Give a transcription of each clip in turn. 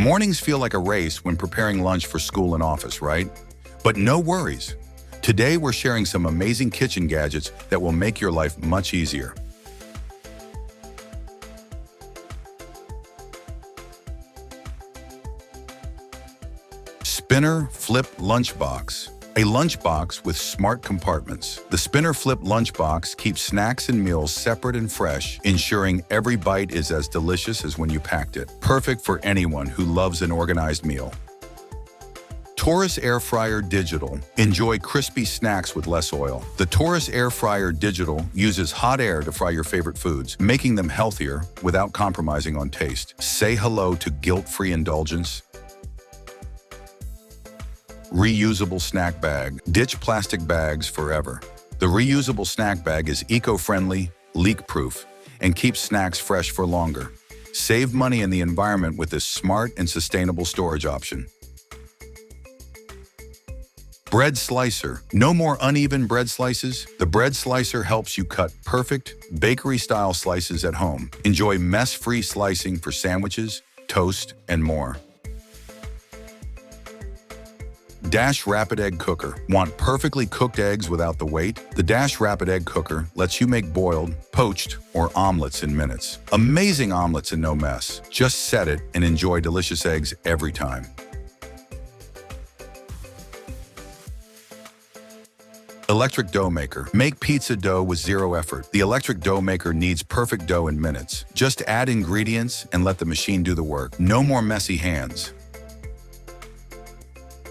Mornings feel like a race when preparing lunch for school and office, right? But no worries. Today we're sharing some amazing kitchen gadgets that will make your life much easier. Spinner Flip Lunchbox. A lunchbox with smart compartments. The Spinner Flip Lunchbox keeps snacks and meals separate and fresh, ensuring every bite is as delicious as when you packed it. Perfect for anyone who loves an organized meal. Taurus Air Fryer Digital. Enjoy crispy snacks with less oil. The Taurus Air Fryer Digital uses hot air to fry your favorite foods, making them healthier without compromising on taste. Say hello to guilt-free indulgence. Reusable snack bag. Ditch plastic bags forever. The reusable snack bag is eco-friendly, leak-proof, and keeps snacks fresh for longer. Save money in the environment with this smart and sustainable storage option. Bread slicer. No more uneven bread slices. The bread slicer helps you cut perfect, bakery-style slices at home. Enjoy mess-free slicing for sandwiches, toast, and more. Dash Rapid Egg Cooker. Want perfectly cooked eggs without the wait? The Dash Rapid Egg Cooker lets you make boiled, poached, or omelets in minutes. Amazing omelets and no mess. Just set it and enjoy delicious eggs every time. Electric Dough Maker. Make pizza dough with zero effort. The electric dough maker needs perfect dough in minutes. Just add ingredients and let the machine do the work. No more messy hands.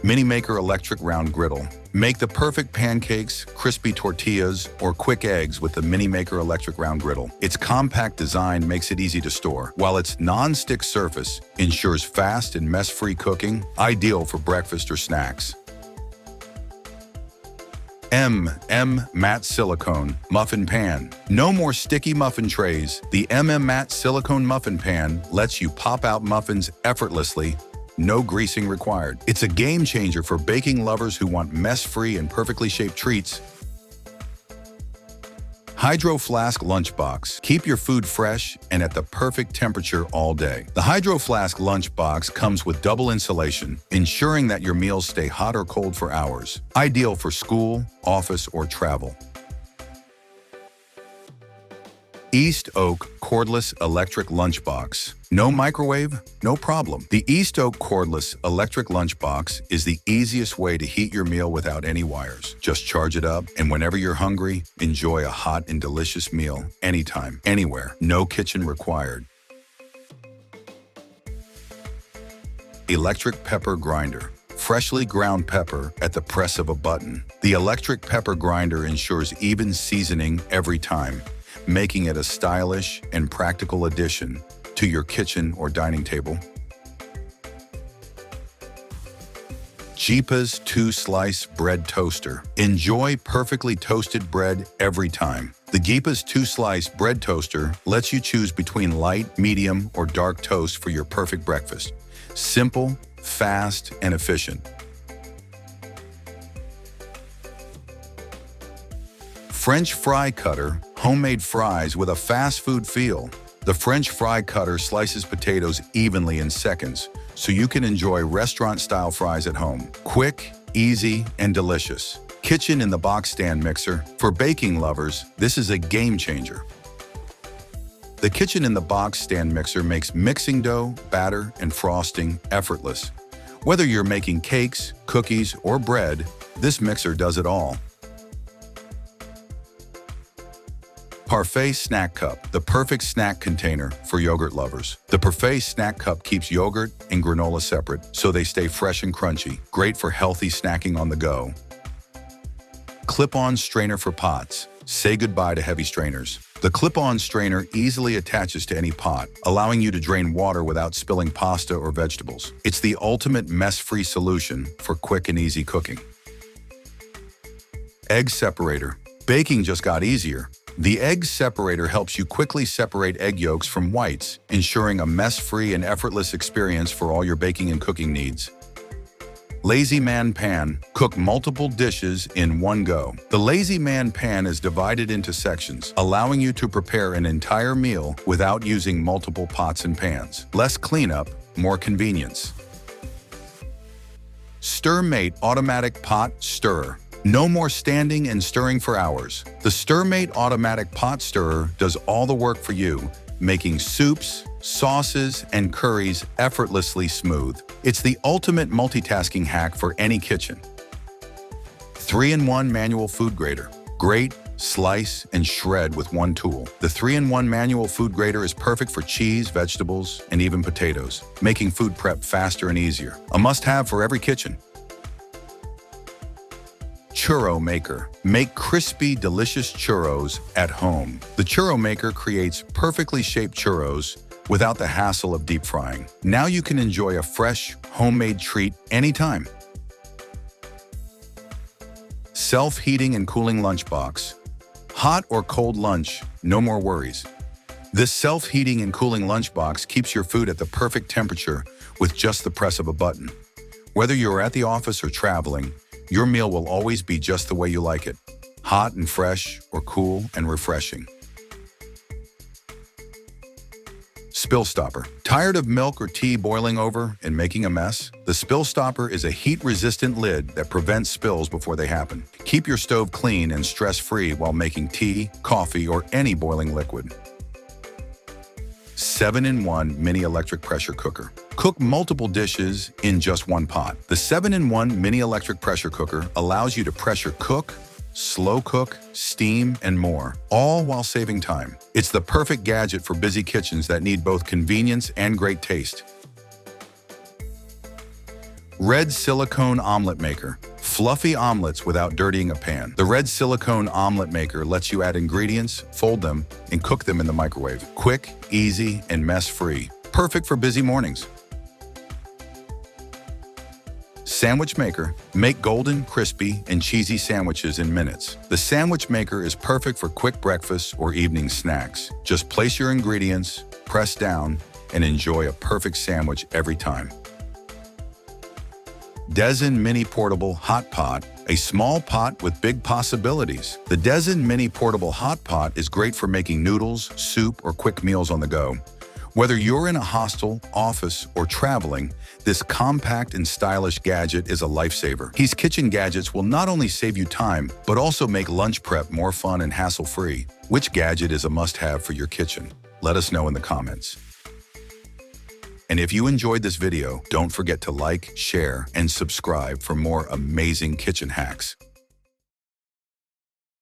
Mini Maker Electric Round Griddle. Make the perfect pancakes, crispy tortillas, or quick eggs with the Mini Maker Electric Round Griddle. Its compact design makes it easy to store, while its non-stick surface ensures fast and mess-free cooking, ideal for breakfast or snacks. Matte Silicone Muffin Pan. No more sticky muffin trays. The Matte Silicone Muffin Pan lets you pop out muffins effortlessly. No greasing required. It's a game changer for baking lovers who want mess-free and perfectly shaped treats. Hydro Flask Lunchbox. Keep your food fresh and at the perfect temperature all day. The Hydro Flask Lunchbox comes with double insulation, ensuring that your meals stay hot or cold for hours. Ideal for school, office, or travel. East Oak Cordless Electric Lunchbox. No microwave? No problem. The East Oak Cordless Electric Lunchbox is the easiest way to heat your meal without any wires. Just charge it up, and whenever you're hungry, enjoy a hot and delicious meal anytime, anywhere. No kitchen required. Electric Pepper Grinder. Freshly ground pepper at the press of a button. The electric pepper grinder ensures even seasoning every time, making it a stylish and practical addition to your kitchen or dining table. Jeepa's 2-Slice Bread Toaster. Enjoy perfectly toasted bread every time. The Jeepa's 2-Slice Bread Toaster lets you choose between light, medium, or dark toast for your perfect breakfast. Simple, fast, and efficient. French Fry Cutter. Homemade fries with a fast food feel. The French Fry Cutter slices potatoes evenly in seconds, so you can enjoy restaurant-style fries at home. Quick, easy, and delicious. Kitchen in the Box Stand Mixer. For baking lovers, this is a game changer. The Kitchen in the Box Stand Mixer makes mixing dough, batter, and frosting effortless. Whether you're making cakes, cookies, or bread, this mixer does it all. Parfait Snack Cup, the perfect snack container for yogurt lovers. The Parfait Snack Cup keeps yogurt and granola separate, so they stay fresh and crunchy. Great for healthy snacking on the go. Clip-on Strainer for Pots. Say goodbye to heavy strainers. The clip-on strainer easily attaches to any pot, allowing you to drain water without spilling pasta or vegetables. It's the ultimate mess-free solution for quick and easy cooking. Egg Separator. Baking just got easier. The egg separator helps you quickly separate egg yolks from whites, ensuring a mess-free and effortless experience for all your baking and cooking needs. Lazy Man Pan. Cook multiple dishes in one go. The Lazy Man Pan is divided into sections, allowing you to prepare an entire meal without using multiple pots and pans. Less cleanup, more convenience. StirMate Automatic Pot Stirrer. No more standing and stirring for hours. The StirMate Automatic Pot Stirrer does all the work for you, making soups, sauces, and curries effortlessly smooth. It's the ultimate multitasking hack for any kitchen. 3-in-1 Manual Food Grater. Grate, slice, and shred with one tool. The 3-in-1 manual food grater is perfect for cheese, vegetables, and even potatoes, making food prep faster and easier. A must-have for every kitchen. Churro Maker. Make crispy, delicious churros at home. The Churro Maker creates perfectly shaped churros without the hassle of deep frying. Now you can enjoy a fresh, homemade treat anytime. Self-heating and cooling lunchbox. Hot or cold lunch, no more worries. This self-heating and cooling lunchbox keeps your food at the perfect temperature with just the press of a button. Whether you're at the office or traveling, your meal will always be just the way you like it. Hot and fresh, or cool and refreshing. Spill Stopper. Tired of milk or tea boiling over and making a mess? The Spill Stopper is a heat-resistant lid that prevents spills before they happen. Keep your stove clean and stress-free while making tea, coffee, or any boiling liquid. 7-in-1 Mini Electric Pressure Cooker. Cook multiple dishes in just one pot. The 7-in-1 Mini Electric Pressure Cooker allows you to pressure cook, slow cook, steam, and more, all while saving time. It's the perfect gadget for busy kitchens that need both convenience and great taste. Red Silicone Omelet Maker. Fluffy omelets without dirtying a pan. The Red Silicone Omelet Maker lets you add ingredients, fold them, and cook them in the microwave. Quick, easy, and mess-free. Perfect for busy mornings. Sandwich Maker. Make golden, crispy, and cheesy sandwiches in minutes. The Sandwich Maker is perfect for quick breakfast or evening snacks. Just place your ingredients, press down, and enjoy a perfect sandwich every time. Dezen Mini Portable Hot Pot. A small pot with big possibilities. The Dezen Mini Portable Hot Pot is great for making noodles, soup, or quick meals on the go. Whether you're in a hostel, office, or traveling, this compact and stylish gadget is a lifesaver. These kitchen gadgets will not only save you time, but also make lunch prep more fun and hassle-free. Which gadget is a must-have for your kitchen? Let us know in the comments. And if you enjoyed this video, don't forget to like, share, and subscribe for more amazing kitchen hacks.